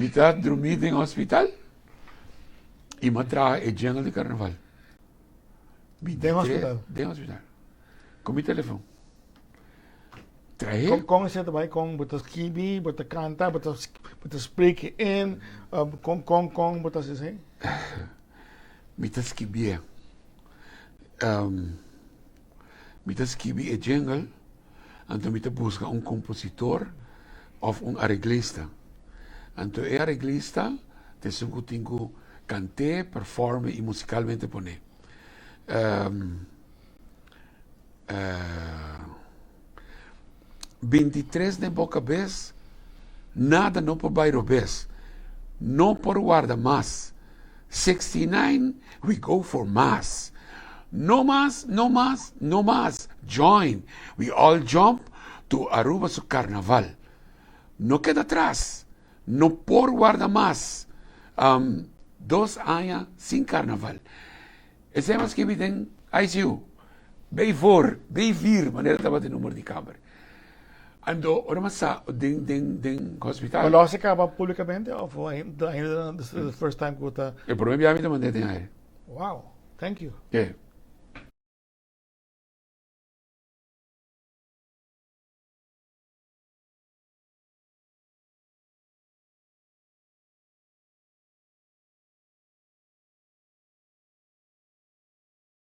Está dormido em hospital e me traha é jingle de carnaval. Tem hospital? Tem hospital. Com meu telefone. Trahe, Kung zit erbij, kung butas kibi, butas kanta, butas spreken in, kung, butas is hij. mita skibie. Mita skibie é jingle, então mita busca compositor of arreglista. Então é arreglista, te sungo tingo cante, performe e musicalmente pone. 23 de boca vez, nada não por bairro vez, não por guarda mais. 69, we go for mass. No más, no más, no más. Join. We all jump to Aruba su carnaval. No queda atrás. No por guarda más. 2 anos sem carnaval. Esse é mais que tem ICU. Bem voor, bem vir, maneira estava de número de câmera. Ando, ora mas sa, den hospital. Maar las ik aber publicamente of the first time que O problema é a minha maneira de Wow, thank you. É.